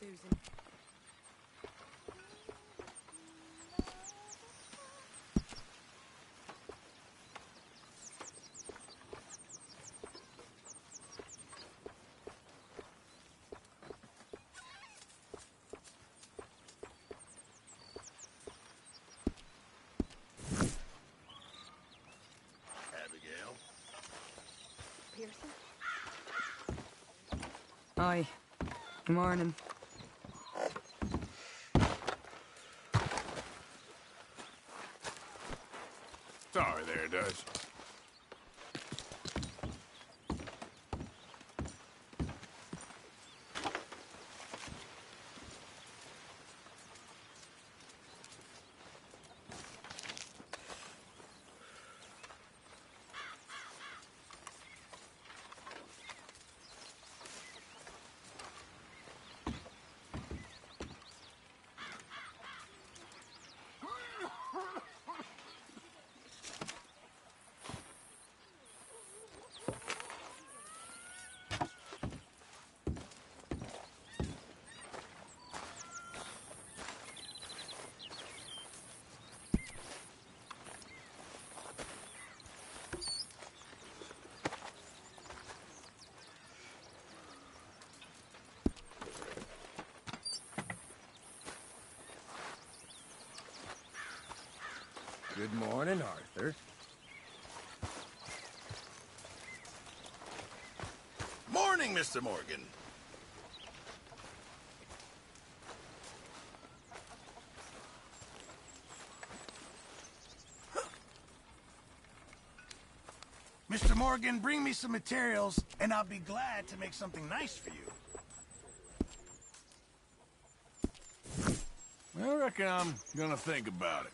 Susan. Abigail. Pearson? Hi. Good morning. Sorry there, Dutch. Good morning, Arthur. Morning, Mr. Morgan. Mr. Morgan, bring me some materials, and I'll be glad to make something nice for you. I reckon I'm gonna think about it.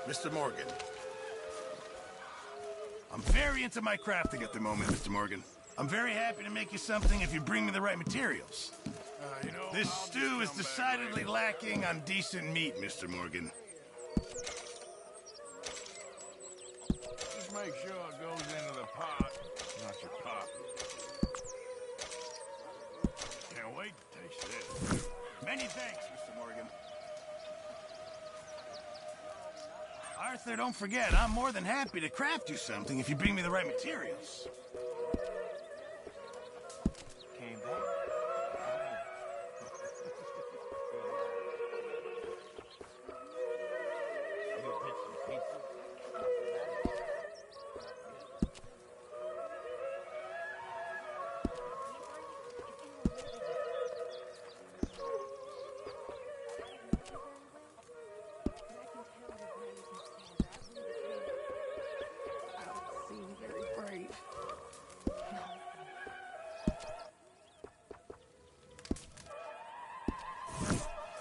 Mr. Morgan. I'm very into my crafting at the moment, Mr. Morgan. I'm very happy to make you something if you bring me the right materials. You know, This stew is decidedly lacking on decent meat, Mr. Morgan. Just make sure it goes into the pot, not your pocket. Can't wait to taste this. Many thanks, Mr. Morgan. Arthur, don't forget, I'm more than happy to craft you something if you bring me the right materials. Came back.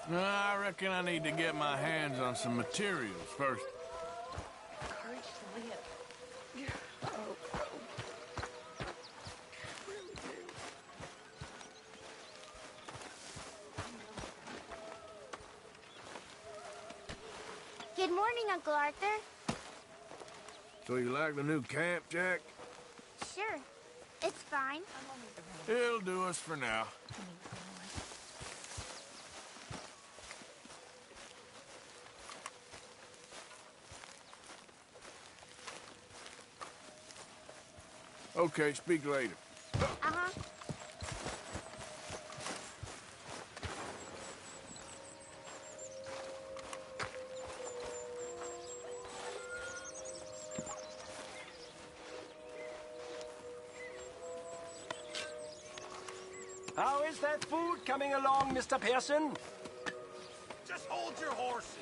I reckon I need to get my hands on some materials first. Courage to live. Oh. Really do. Good morning, Uncle Arthur. So you like the new camp, Jack? Sure. It's fine. It'll do us for now. Okay, speak later. Uh-huh. How is that food coming along, Mr. Pearson? Just hold your horses.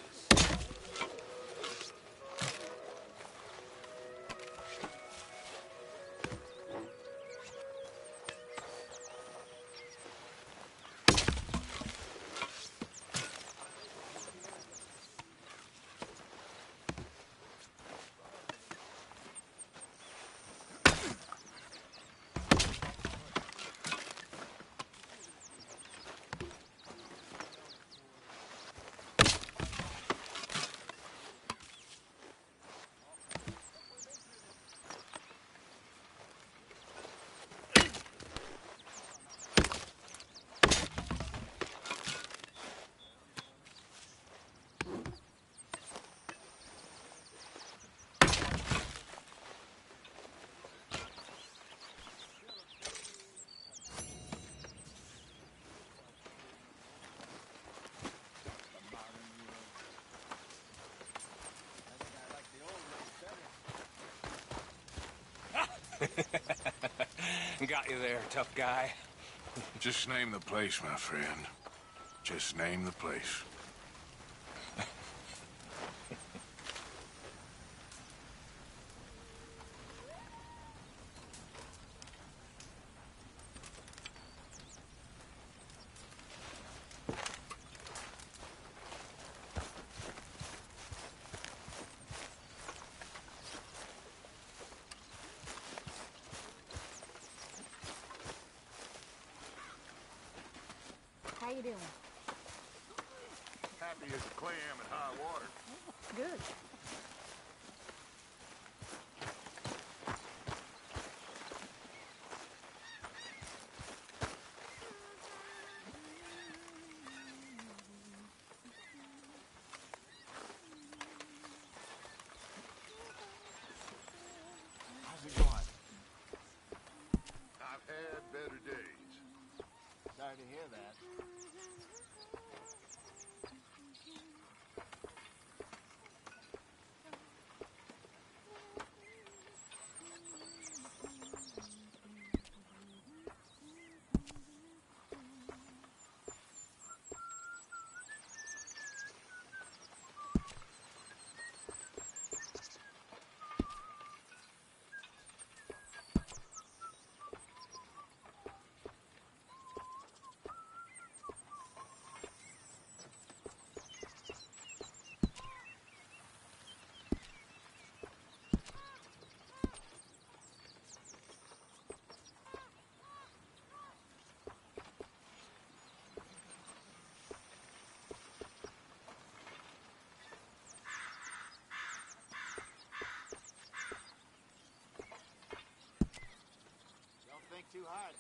Got you there, tough guy. Just name the place, my friend. Just name the place. How you doing? Happy as a clam in high water. Good. How's it going? I've had better days. Sorry to hear that.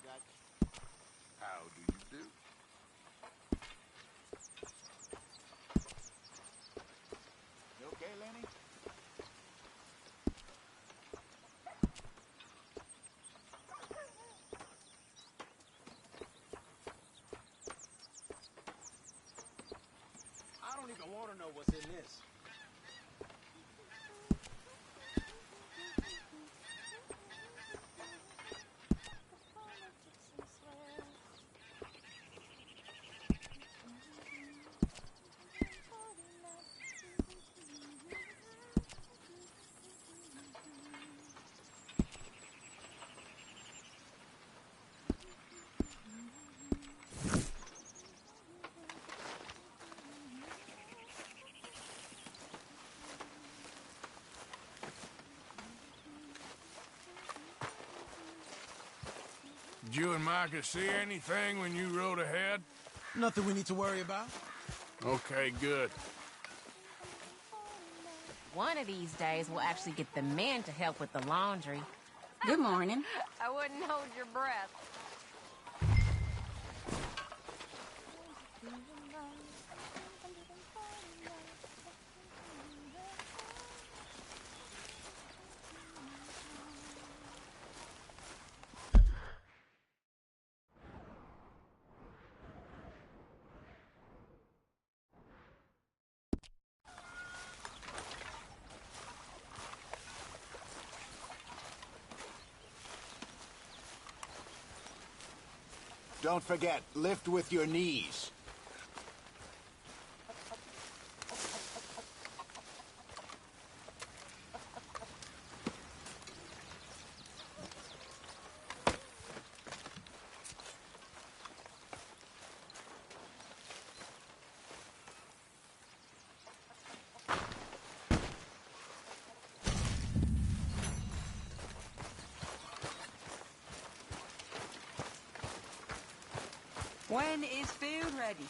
Dutch. How do you do? You okay, Lenny? I don't even want to know what's in this. Did you and Micah see anything when you rode ahead? Nothing we need to worry about. Okay, good. One of these days, we'll actually get the men to help with the laundry. Good morning. I wouldn't hold your breath. Don't forget, lift with your knees. When is food ready?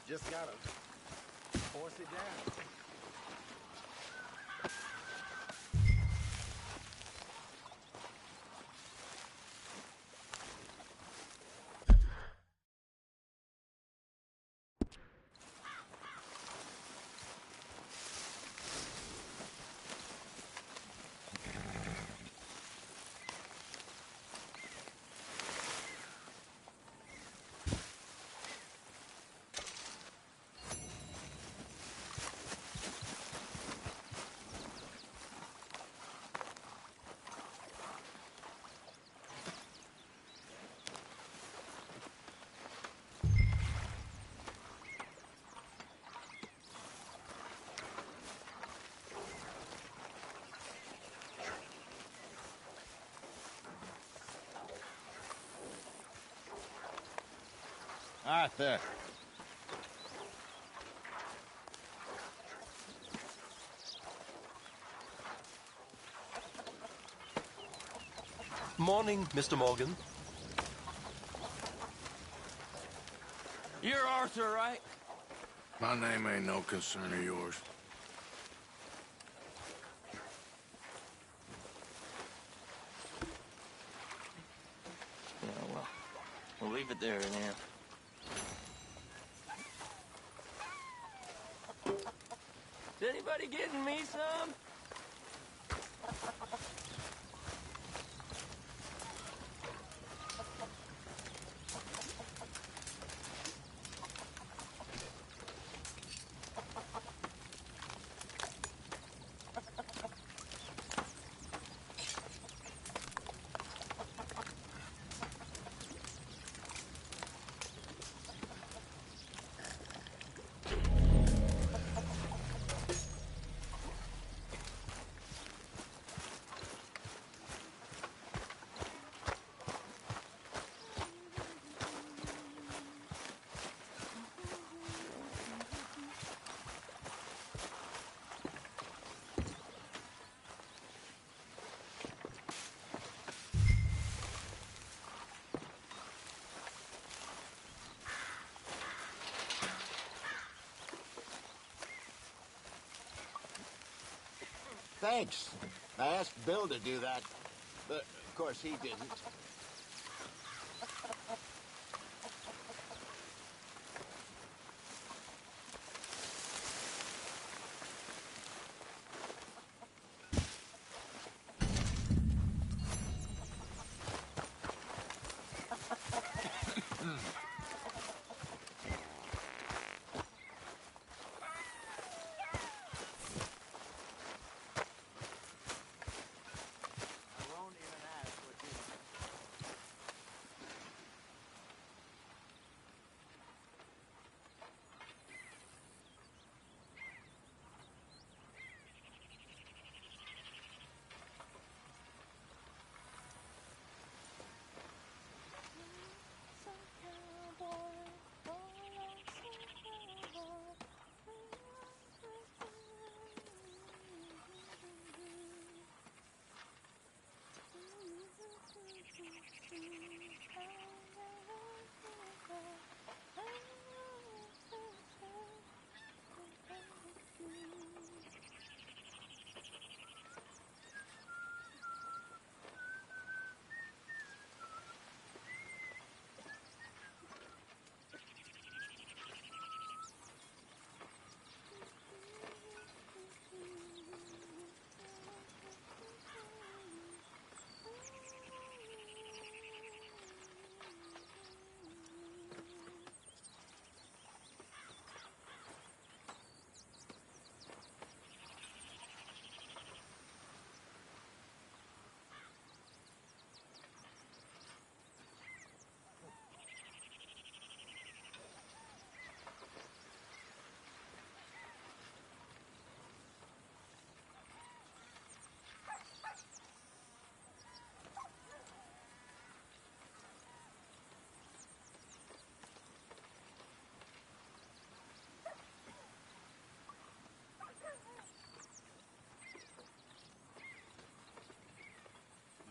Just gotta force it down. Arthur. Morning, Mr. Morgan. You're Arthur, right? My name ain't no concern of yours. Yeah, well, we'll leave it there then. Is anybody getting me some? Thanks. I asked Bill to do that, but of course he didn't.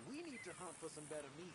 We need to hunt for some better meat.